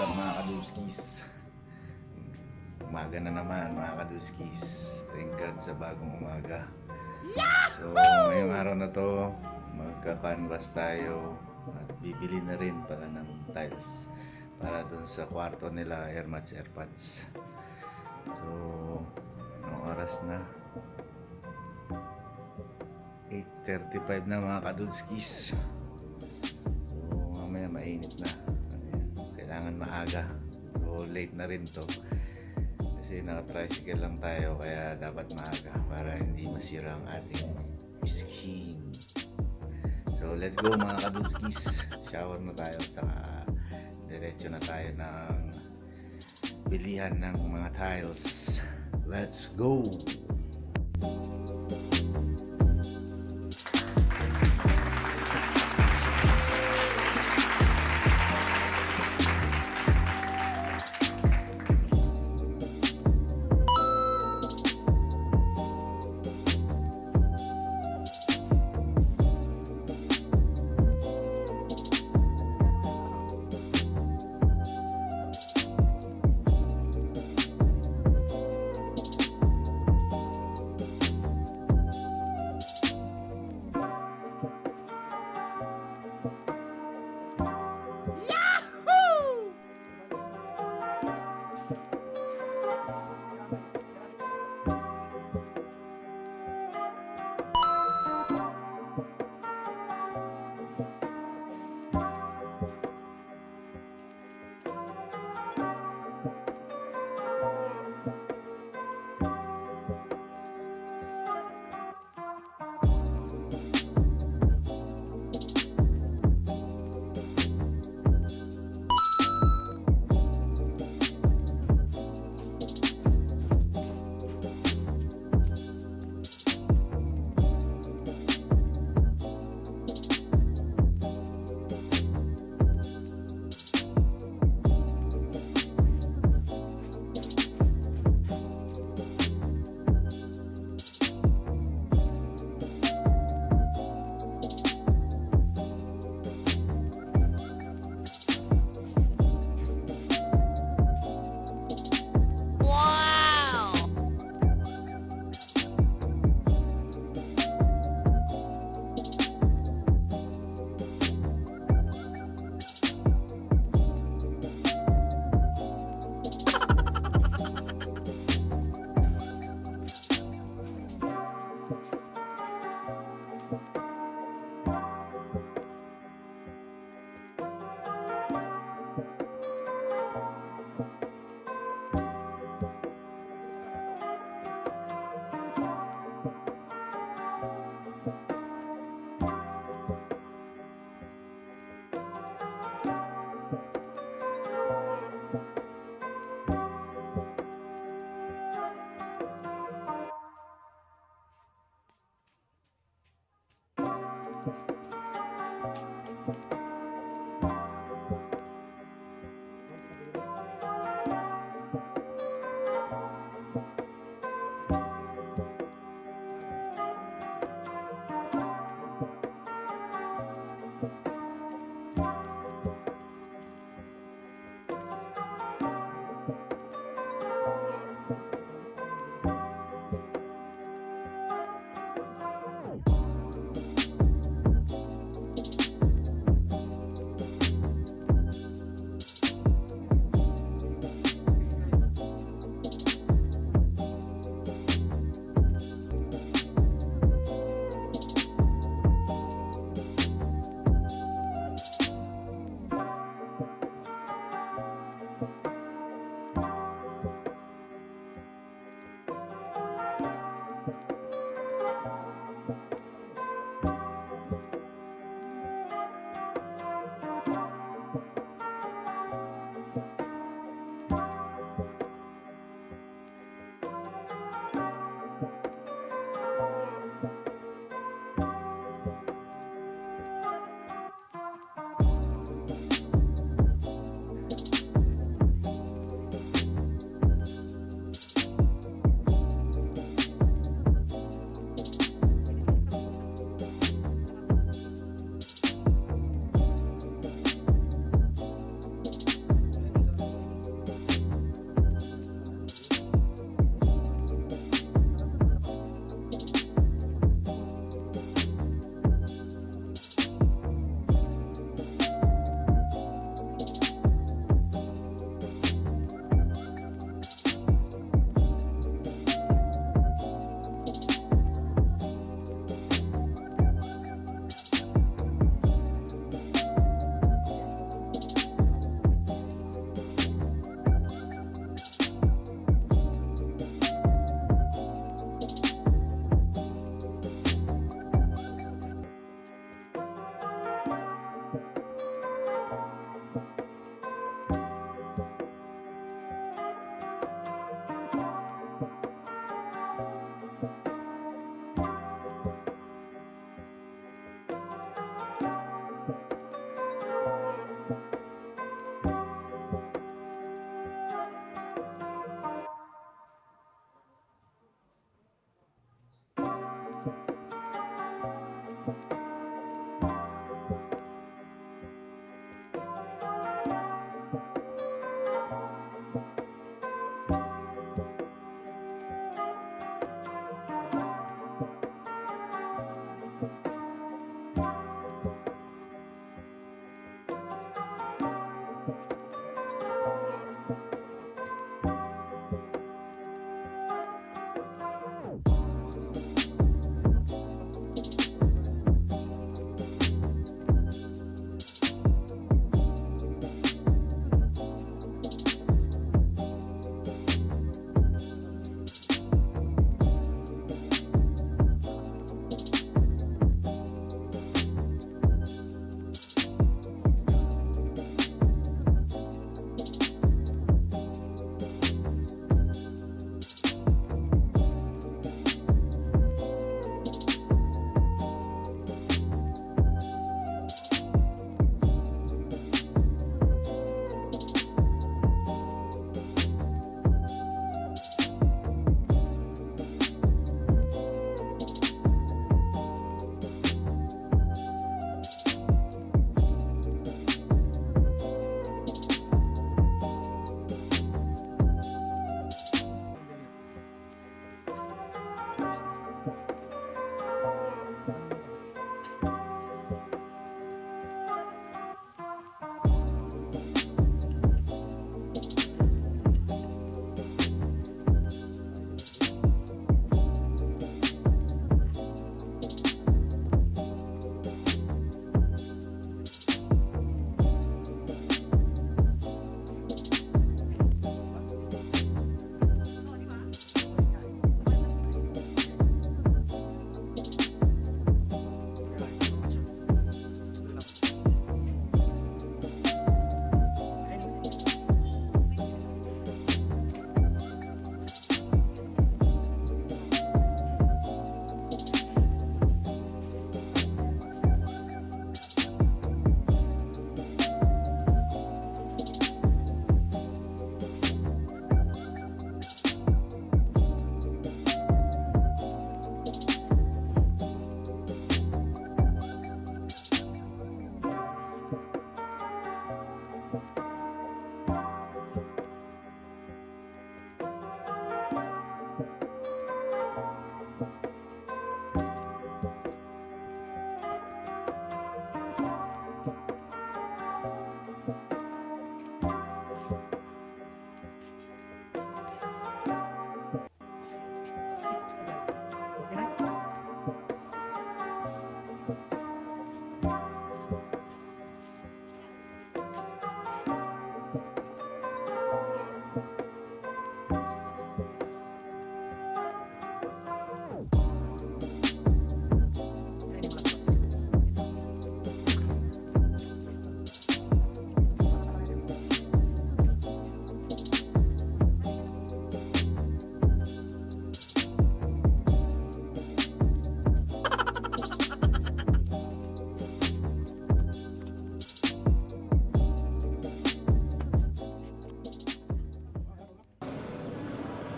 up mga kadudskis? Umaga na naman mga kadudskis. Thank God sa bagong umaga. So ngayong araw na to, magka-canvas tayo at bibili na rin pala ng tiles para dun sa kwarto nila, airpods. So anong oras na? 8:35 na mga kadudskis. So mamaya mainit na. Kailangan maaga. So late na rin to. Kasi naka-tricycle lang tayo kaya dapat maaga para hindi masira ang ating skin. So let's go mga kadudskis. Shower na tayo saka diretso na tayo ng bilihan ng mga tiles. Let's go!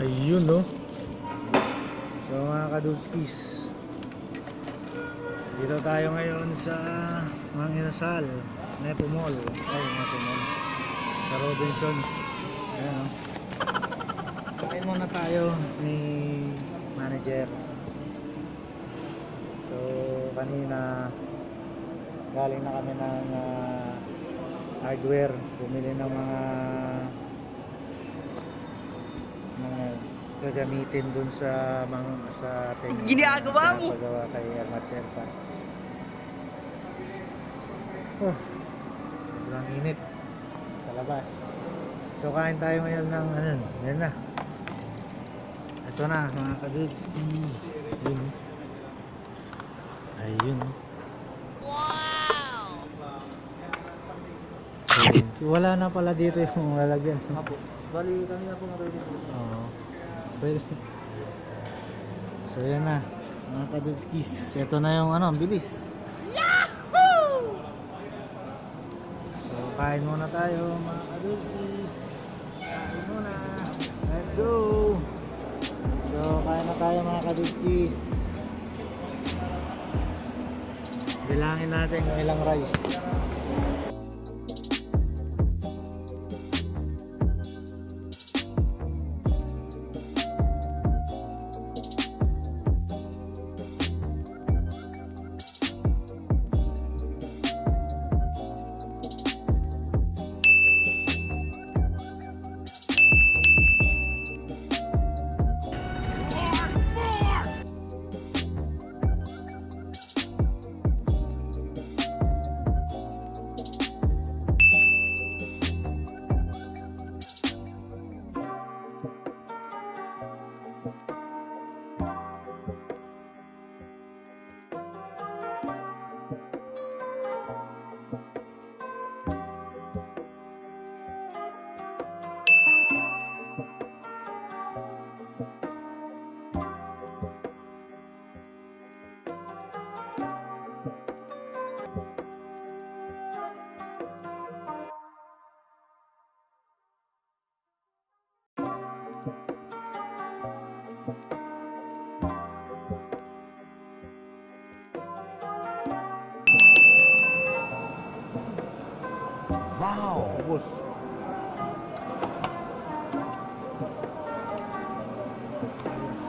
Ayun no. So mga kadudskis, dito tayo ngayon sa Mang Inasal, Nepo Mall. Ay, Nepo Mall. Sa Robinsons. Ayan no. Kain muna tayo ni manager. So kanina galing na kami ng hardware, bumili ng mga gagamitin dun sa ating ginagawa mo paggawa kay Hermat. Oh, sobrang init sa labas. So kain tayo ngayon ng ano, yan na. Ito na mga kadudes. Ayun. Ayun. Wow! So, wala na pala dito yung lalagyan. Apo. Bali kanina po na dito. Oo. Pwede. So yan na mga kadudskis. Ito na yung ano, ang bilis. Yahoo! So kain muna tayo mga kadudskis. Kain muna. Let's go. So kain na tayo mga kadudskis. Bilangin natin yung ilang rice. Wow! Ubus.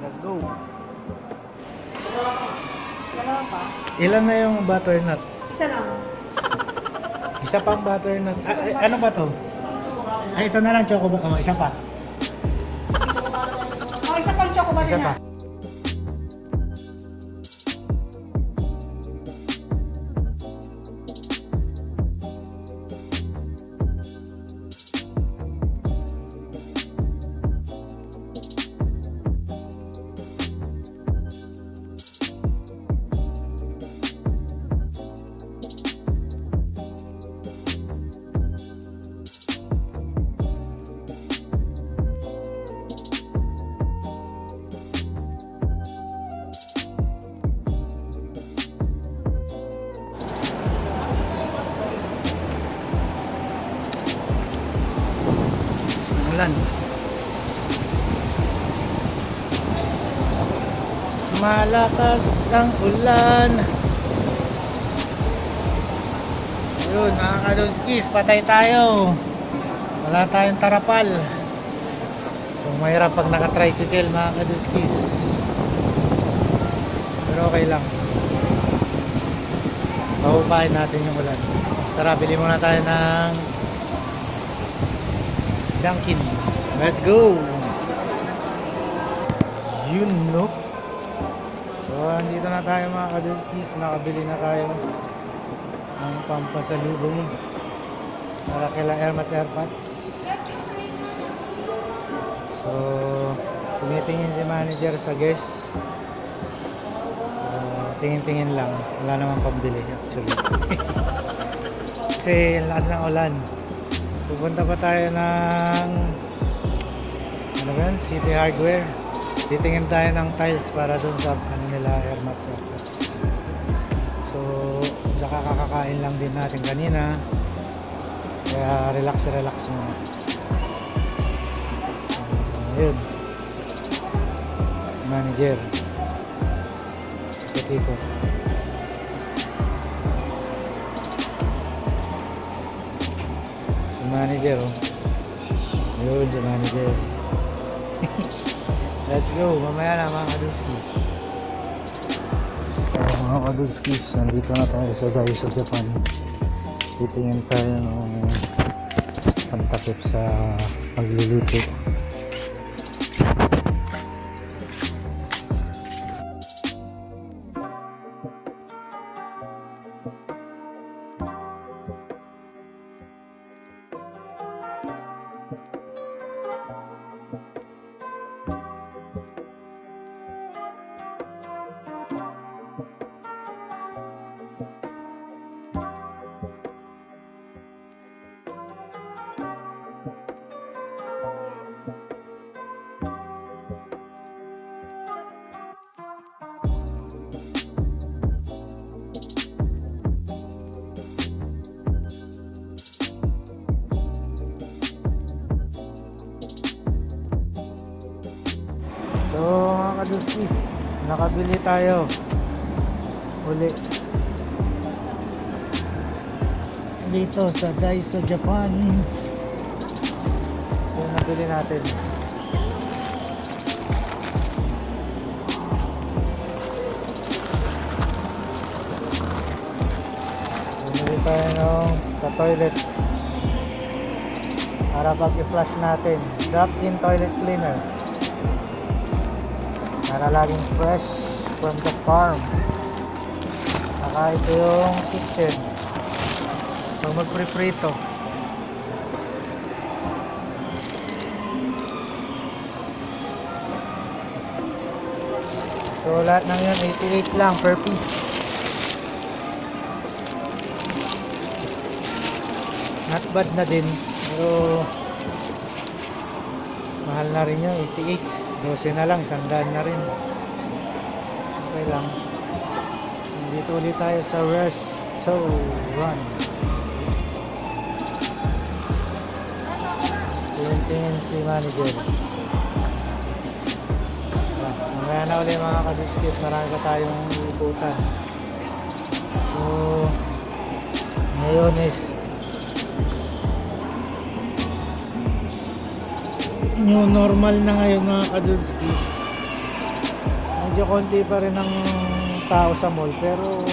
Let's go. Dalawa pa? Ilan na yung butternut? Isa lang. Isa pang butternut. Ano ba to? Ay, ito na lang choco. Oh, isa pa. Oh, isa pang choco ba Isa din pa. na? Ulan. Malakas ang ulan. Yun mga kadudskis, patay tayo. Wala tayong tarapal. Kung mahirap pag naka-tricycle mga kadudskis. Pero okay lang. Pahupain natin yung ulan. Tara, bili muna tayo ng Dunkin. Let's go. Yun no. So andito na tayo mga kadudskis. Nakabili na tayo ng pampasalubong para kila Hermat. So tumitingin si manager sa guest. Tingin-tingin lang. Wala namang pambili actually. Kasi ang lakas ng ulan. Pupunta pa tayo ng ano ba yun? City Hardware. Titingin tayo ng tiles para dun sa ano nila Hermat. So saka kakakain lang din natin kanina, kaya relax muna. Yun, manager. Ikot-ikot. Si manager, oh. Yun, si manager. Let's go, mamaya na mga kadudskis. So, mga kadudskis, nandito na tayo sa Daiso Japan. Titingin tayo ng pantakip sa pagluluto. So mga kadudskis, nakabili tayo uli dito sa Daiso Japan. So nabili natin bumili tayo ng sa toilet para pag i-flush natin, drop-in toilet cleaner para laging fresh from the farm. Saka ito yung kitchen pag magpriprito. So lahat ng yun 88 lang per piece. Not bad na din, pero mahal na rin yun. 88, 12 na lang, 100 na rin. Okay lang. Dito ulit tayo sa restaurant. Tingin si manager. Mamaya na ulit mga kadudskis, marami pa tayong iputan. So ngayon is new normal na ngayon mga kadudskis. Medyo konti pa rin ang tao sa mall, pero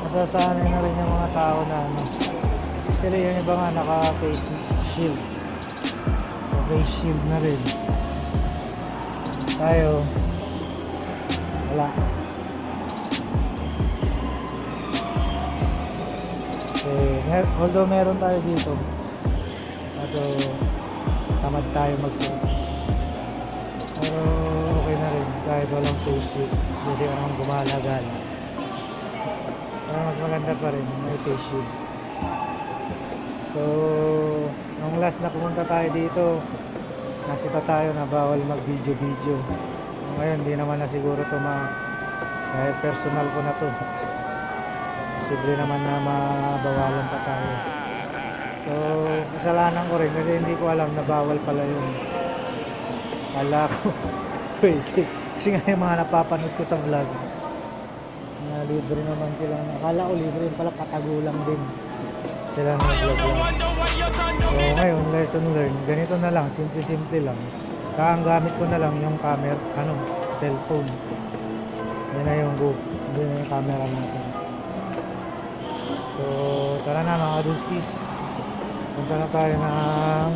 nasasanay na rin yung mga tao na ano. Actually yung iba nga naka face shield, face shield na rin. Tayo wala. Although meron tayo dito, so tamad tayo magsuot, pero okay na rin kahit walang face shield. Hindi ka naman gumalagal, pero mas maganda pa rin may face shield. So nung last na pumunta tayo dito, nasita tayo na bawal mag video. Ngayon hindi naman na siguro to kahit personal ko na to, posible naman na mabawalan pa tayo. So kasalanan ko rin kasi hindi ko alam na bawal pala yun. Kala ko pwede, kasi nga yung mga napapanood ko sa vlogs na libre naman silang, akala ko libre pala, patagulang din sila ng vlog lang. So ngayon lesson learned, ganito na lang, simple lang. Ang gamit ko na lang yung camera, cellphone. Yan na yung book, yun na yung camera natin. So tara na mga kadudskis, punta na tayo ng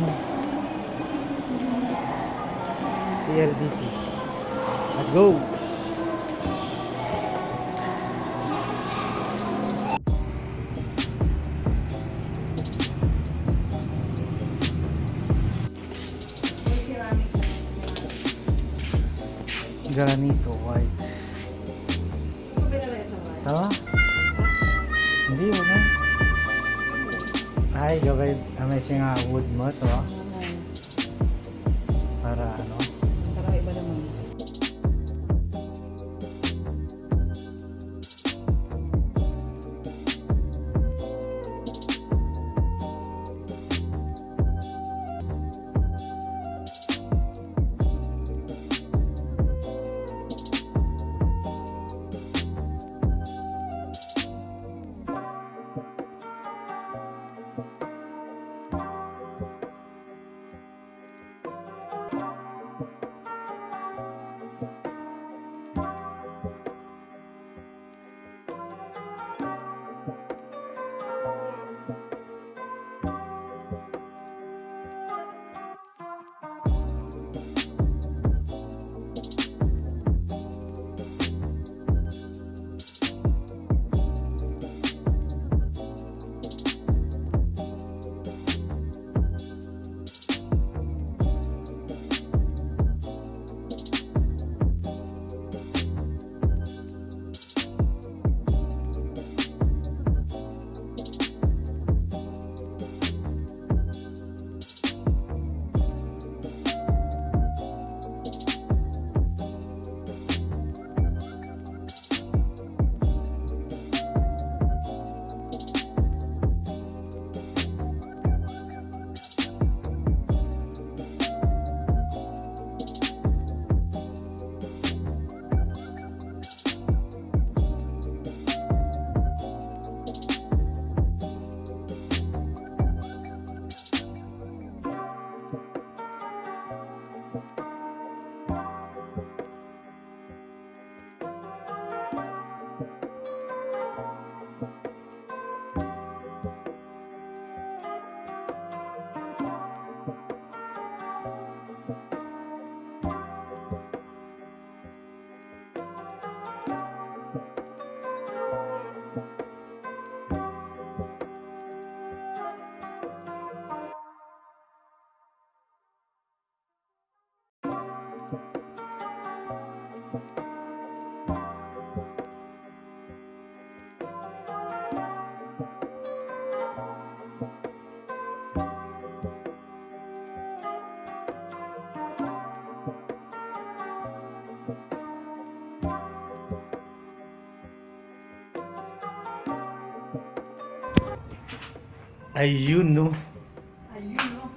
PLDT. Let's go! Granito white. Tama? Hindi mo na. Ay, gabay may nga wood mo to. Para ano? Para iba naman. Ayun no. Ayun, no?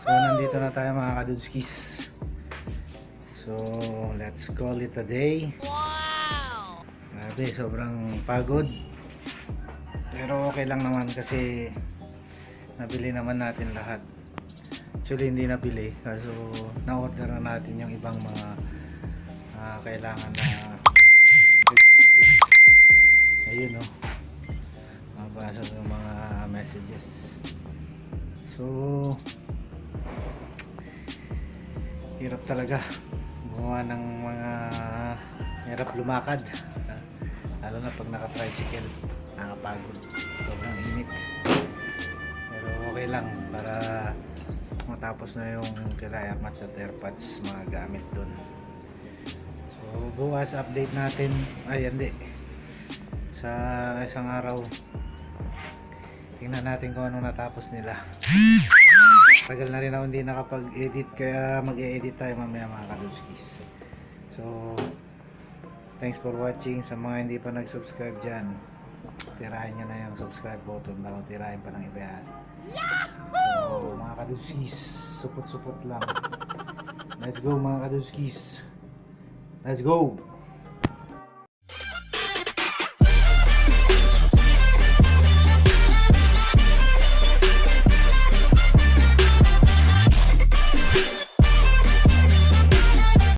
So nandito na tayo mga kadudskis. So let's call it a day. Wow! Grabe, sobrang pagod. Pero okay lang naman kasi nabili naman natin lahat. Actually hindi nabili, kaso na-order na natin yung ibang mga kailangan na gagamitin. Ayun no. Mabasa yung mga messages. So hirap talaga gumawa ng mga hirap lumakad, lalo na pag naka-tricycle, nakapagod, sobrang init. Pero okay lang para matapos na yung kila airmats at airpods mga gamit dun. So bukas update natin, ay hindi, sa isang araw tingnan natin kung anong natapos nila. Tagal na rin ako hindi nakapag-edit, kaya mag-e-edit tayo mamaya mga kadudskis. So thanks for watching. Sa mga hindi pa nag-subscribe dyan, tirahin nyo na yung subscribe button bago tirahin pa ng iba yan. So mga kadudskis, supot-supot lang. Let's go mga kadudskis, let's go.